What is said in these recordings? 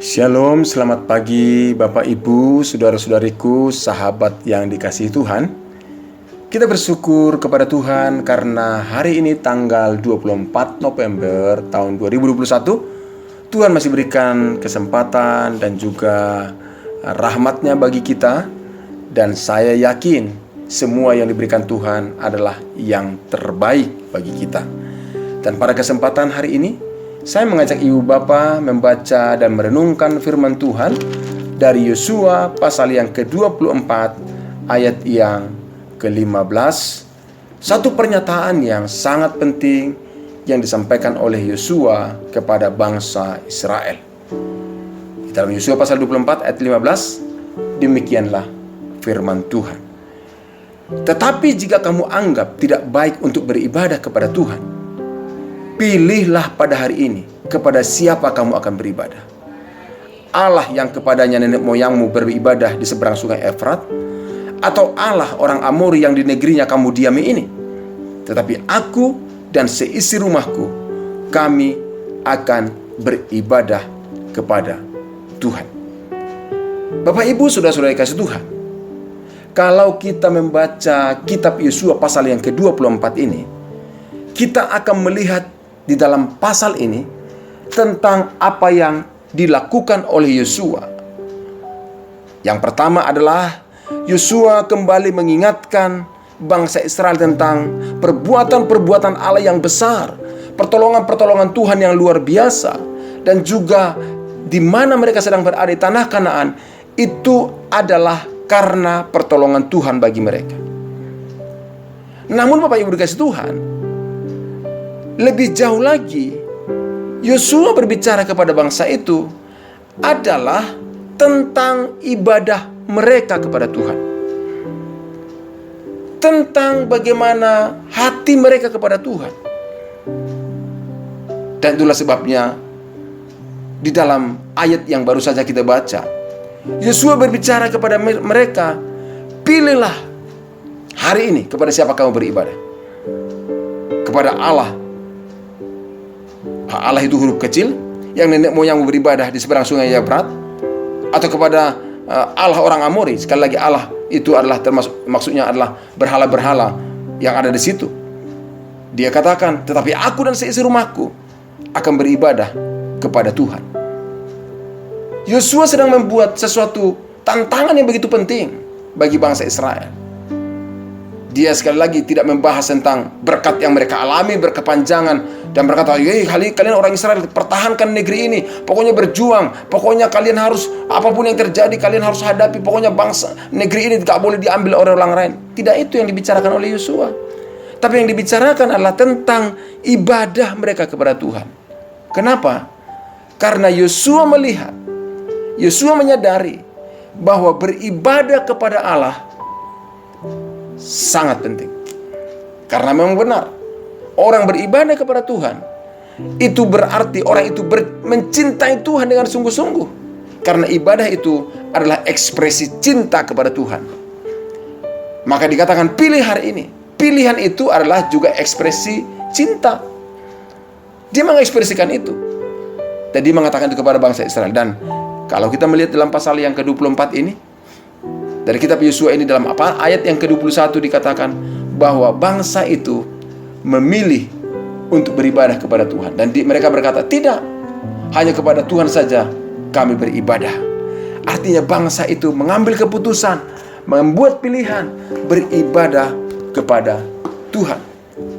Shalom, selamat pagi Bapak Ibu, saudara-saudariku, sahabat yang dikasihi Tuhan. Kita bersyukur kepada Tuhan karena hari ini tanggal 24 November tahun 2021 Tuhan masih berikan kesempatan dan juga rahmat-Nya bagi kita. Dan saya yakin semua yang diberikan Tuhan adalah yang terbaik bagi kita. Dan pada kesempatan hari ini saya mengajak ibu bapa membaca dan merenungkan firman Tuhan dari Yosua pasal yang ke-24 ayat yang ke-15. Satu pernyataan yang sangat penting yang disampaikan oleh Yosua kepada bangsa Israel. Di dalam Yosua pasal 24 ayat 15, demikianlah firman Tuhan. Tetapi jika kamu anggap tidak baik untuk beribadah kepada Tuhan, pilihlah pada hari ini kepada siapa kamu akan beribadah. Allah yang kepadanya nenek moyangmu beribadah di seberang sungai Efrat, atau Allah orang Amori yang di negerinya kamu diami ini? Tetapi aku dan seisi rumahku, kami akan beribadah kepada Tuhan. Bapak Ibu, saudara-saudara kasih Tuhan, kalau kita membaca kitab Yosua pasal yang ke-24 ini, kita akan melihat di dalam pasal ini tentang apa yang dilakukan oleh Yosua. Yang pertama adalah Yosua kembali mengingatkan bangsa Israel tentang perbuatan-perbuatan Allah yang besar, pertolongan-pertolongan Tuhan yang luar biasa, dan juga di mana mereka sedang berada di tanah Kanaan itu adalah karena pertolongan Tuhan bagi mereka. Namun Bapak Ibu dikasih Tuhan, lebih jauh lagi, Yosua berbicara kepada bangsa itu adalah tentang ibadah mereka kepada Tuhan. Tentang bagaimana hati mereka kepada Tuhan. Dan itulah sebabnya di dalam ayat yang baru saja kita baca, Yosua berbicara kepada mereka, pilihlah hari ini kepada siapa kamu beribadah. Kepada Allah itu huruf kecil yang nenek moyangmu beribadah di seberang sungai Efrat, atau kepada Allah orang Amori. Sekali lagi, Allah itu adalah maksudnya adalah berhala-berhala yang ada di situ. Dia katakan, tetapi aku dan seisi rumahku akan beribadah kepada Tuhan. Yosua sedang membuat sesuatu tantangan yang begitu penting bagi bangsa Israel. Dia sekali lagi tidak membahas tentang berkat yang mereka alami berkepanjangan dan berkata, kalian orang Israel pertahankan negeri ini, pokoknya berjuang, pokoknya kalian harus, apapun yang terjadi kalian harus hadapi, pokoknya bangsa negeri ini tidak boleh diambil oleh orang lain. Tidak itu yang dibicarakan oleh Yosua. Tapi yang dibicarakan adalah tentang ibadah mereka kepada Tuhan. Kenapa? Karena Yosua melihat, Yosua menyadari bahwa beribadah kepada Allah sangat penting. Karena memang benar, orang beribadah kepada Tuhan itu berarti orang itu mencintai Tuhan dengan sungguh-sungguh. Karena ibadah itu adalah ekspresi cinta kepada Tuhan. Maka dikatakan pilih hari ini. Pilihan itu adalah juga ekspresi cinta. Dia mengekspresikan itu. Dan dia mengatakan itu kepada bangsa Israel. Dan kalau kita melihat dalam pasal yang ke-24 ini, dari kitab Yosua ini, dalam ayat yang ke-21 dikatakan bahwa bangsa itu memilih untuk beribadah kepada Tuhan. Dan mereka berkata, tidak, hanya kepada Tuhan saja kami beribadah. Artinya bangsa itu mengambil keputusan, membuat pilihan beribadah kepada Tuhan.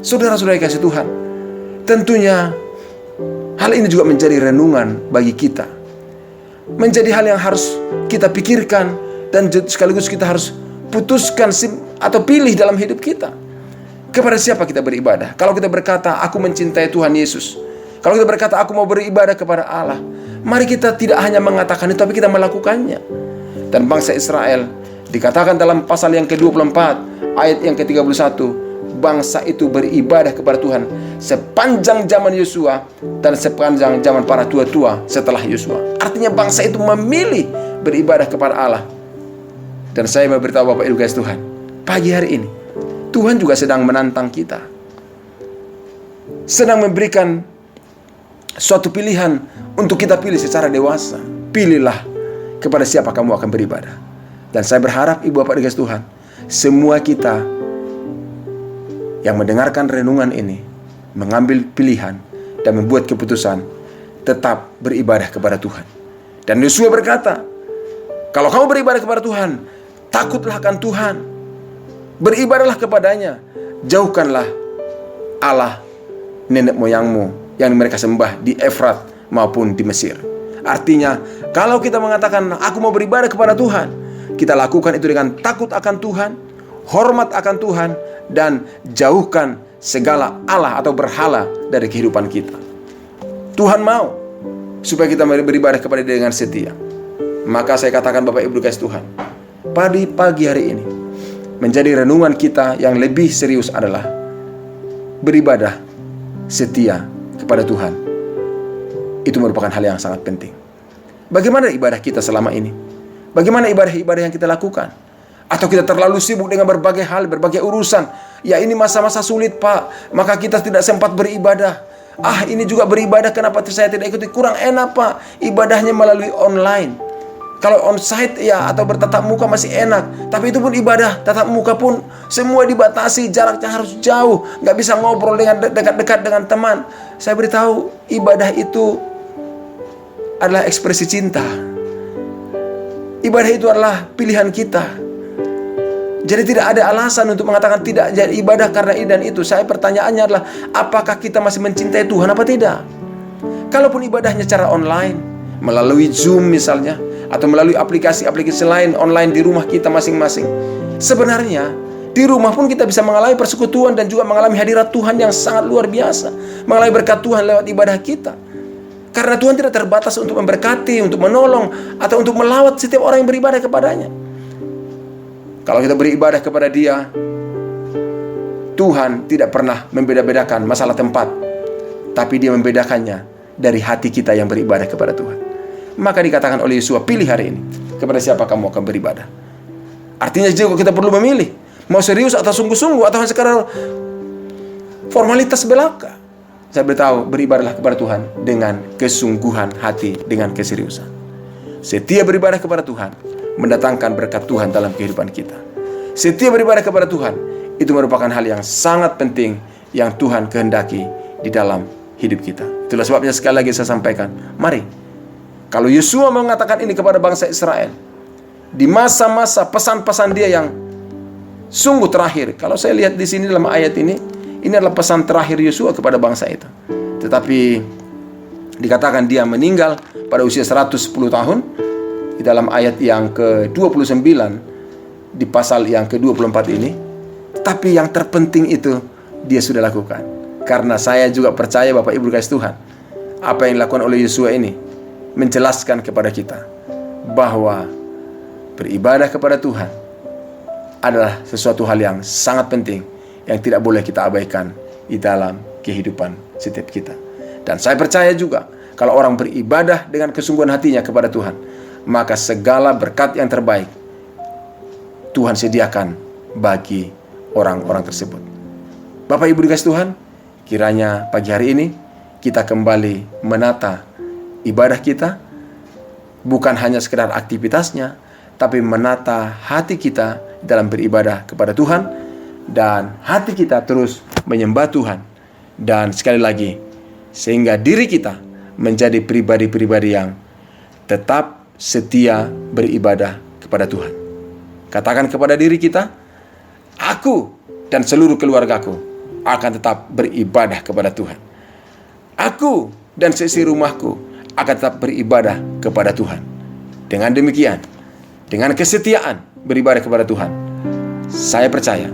Saudara-saudara kasih Tuhan, tentunya hal ini juga menjadi renungan bagi kita. Menjadi hal yang harus kita pikirkan dan sekaligus kita harus putuskan atau pilih dalam hidup kita. Kepada siapa kita beribadah? Kalau kita berkata, aku mencintai Tuhan Yesus, kalau kita berkata, aku mau beribadah kepada Allah, mari kita tidak hanya mengatakan itu, tapi kita melakukannya. Dan bangsa Israel dikatakan dalam pasal yang ke-24 ayat yang ke-31, bangsa itu beribadah kepada Tuhan sepanjang zaman Yosua dan sepanjang zaman para tua-tua setelah Yosua. Artinya bangsa itu memilih beribadah kepada Allah. Dan saya memberitahu Bapak Ibu guys Tuhan, pagi hari ini Tuhan juga sedang menantang kita, sedang memberikan suatu pilihan untuk kita pilih secara dewasa. Pilihlah kepada siapa kamu akan beribadah. Dan saya berharap Ibu Bapak dikasih Tuhan, semua kita yang mendengarkan renungan ini mengambil pilihan dan membuat keputusan tetap beribadah kepada Tuhan. Dan Yosua berkata, kalau kamu beribadah kepada Tuhan, takutlah akan Tuhan, beribadahlah kepadanya, jauhkanlah Allah nenek moyangmu yang mereka sembah di Efrat maupun di Mesir. Artinya, kalau kita mengatakan aku mau beribadah kepada Tuhan, kita lakukan itu dengan takut akan Tuhan, hormat akan Tuhan, dan jauhkan segala Allah atau berhala dari kehidupan kita. Tuhan mau supaya kita beribadah kepada Dia dengan setia. Maka saya katakan Bapak Ibu dikasih Tuhan, pada pagi hari ini menjadi renungan kita yang lebih serius adalah beribadah setia kepada Tuhan. Itu merupakan hal yang sangat penting. Bagaimana ibadah kita selama ini? Bagaimana ibadah-ibadah yang kita lakukan? Atau kita terlalu sibuk dengan berbagai hal, berbagai urusan. Ya, ini masa-masa sulit, Pak, maka kita tidak sempat beribadah. Ini juga beribadah, kenapa saya tidak ikuti? Kurang enak, Pak, ibadahnya melalui online. Kalau onsite ya atau bertatap muka masih enak, tapi itu pun ibadah tatap muka pun semua dibatasi, jaraknya harus jauh, nggak bisa ngobrol dengan dekat-dekat dengan teman. Saya beritahu, ibadah itu adalah ekspresi cinta. Ibadah itu adalah pilihan kita. Jadi tidak ada alasan untuk mengatakan tidak jadi ibadah karena ini dan itu. Saya pertanyaannya adalah, apakah kita masih mencintai Tuhan apa tidak? Kalaupun ibadahnya secara online, melalui Zoom misalnya, atau melalui aplikasi-aplikasi lain online di rumah kita masing-masing, sebenarnya di rumah pun kita bisa mengalami persekutuan dan juga mengalami hadirat Tuhan yang sangat luar biasa, mengalami berkat Tuhan lewat ibadah kita. Karena Tuhan tidak terbatas untuk memberkati, untuk menolong, atau untuk melawat setiap orang yang beribadah kepadanya. Kalau kita beribadah kepada Dia, Tuhan tidak pernah membeda-bedakan masalah tempat, tapi Dia membedakannya dari hati kita yang beribadah kepada Tuhan. Maka dikatakan oleh Yosua, pilih hari ini kepada siapa kamu akan beribadah. Artinya juga kita perlu memilih, mau serius atau sungguh-sungguh, atau hanya sekadar formalitas belaka. Saya beritahu, beribadahlah kepada Tuhan dengan kesungguhan hati, dengan keseriusan. Setia beribadah kepada Tuhan mendatangkan berkat Tuhan dalam kehidupan kita. Setia beribadah kepada Tuhan, itu merupakan hal yang sangat penting yang Tuhan kehendaki di dalam hidup kita. Itulah sebabnya sekali lagi saya sampaikan, mari, kalau Yosua mengatakan ini kepada bangsa Israel di masa-masa pesan-pesan dia yang sungguh terakhir. Kalau saya lihat di sini dalam ayat ini adalah pesan terakhir Yosua kepada bangsa itu. Tetapi dikatakan dia meninggal pada usia 110 tahun di dalam ayat yang ke-29 di pasal yang ke-24 ini. Tapi yang terpenting itu dia sudah lakukan. Karena saya juga percaya Bapak Ibu dikasih Tuhan, apa yang dilakukan oleh Yosua ini menjelaskan kepada kita bahwa beribadah kepada Tuhan adalah sesuatu hal yang sangat penting yang tidak boleh kita abaikan di dalam kehidupan setiap kita. Dan saya percaya juga kalau orang beribadah dengan kesungguhan hatinya kepada Tuhan, maka segala berkat yang terbaik Tuhan sediakan bagi orang-orang tersebut. Bapak Ibu dikasih Tuhan, kiranya pagi hari ini kita kembali menata ibadah kita, bukan hanya sekedar aktivitasnya, tapi menata hati kita dalam beribadah kepada Tuhan, dan hati kita terus menyembah Tuhan. Dan sekali lagi, sehingga diri kita menjadi pribadi-pribadi yang tetap setia beribadah kepada Tuhan. Katakan kepada diri kita, aku dan seluruh keluargaku akan tetap beribadah kepada Tuhan. Aku dan seisi rumahku akan tetap beribadah kepada Tuhan. Dengan demikian, dengan kesetiaan beribadah kepada Tuhan, saya percaya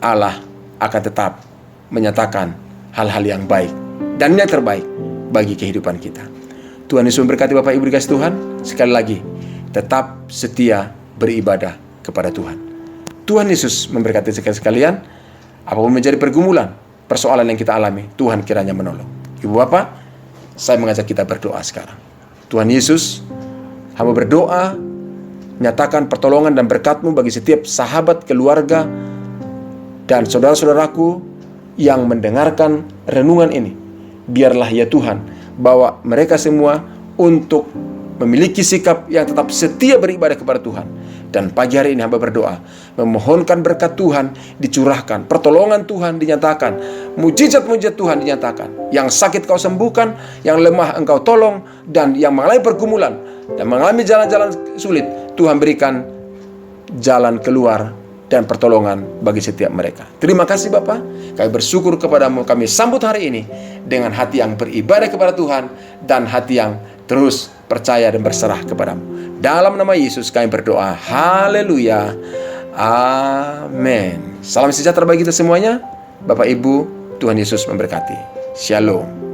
Allah akan tetap menyatakan hal-hal yang baik dan yang terbaik bagi kehidupan kita. Tuhan Yesus memberkati Bapak Ibu dikasih Tuhan. Sekali lagi, tetap setia beribadah kepada Tuhan. Tuhan Yesus memberkati sekalian. Apapun menjadi pergumulan, persoalan yang kita alami, Tuhan kiranya menolong. Ibu Bapak, saya mengajak kita berdoa sekarang. Tuhan Yesus, hamba berdoa, nyatakan pertolongan dan berkat-Mu bagi setiap sahabat, keluarga, dan saudara-saudaraku yang mendengarkan renungan ini. biarlah ya Tuhan, bawa mereka semua untuk memiliki sikap yang tetap setia beribadah kepada Tuhan. Dan pagi hari ini hamba berdoa, memohonkan berkat Tuhan dicurahkan, pertolongan Tuhan dinyatakan, mujizat-mujizat Tuhan dinyatakan. Yang sakit kau sembuhkan, yang lemah engkau tolong, dan yang mengalami pergumulan dan mengalami jalan-jalan sulit, Tuhan berikan jalan keluar dan pertolongan bagi setiap mereka. Terima kasih Bapa, kami bersyukur kepadamu. Kami sambut hari ini dengan hati yang beribadah kepada Tuhan dan hati yang terus percaya dan berserah kepadamu. Dalam nama Yesus kami berdoa. Haleluya. Amin. Salam sejahtera bagi kita semuanya. Bapak Ibu, Tuhan Yesus memberkati. Shalom.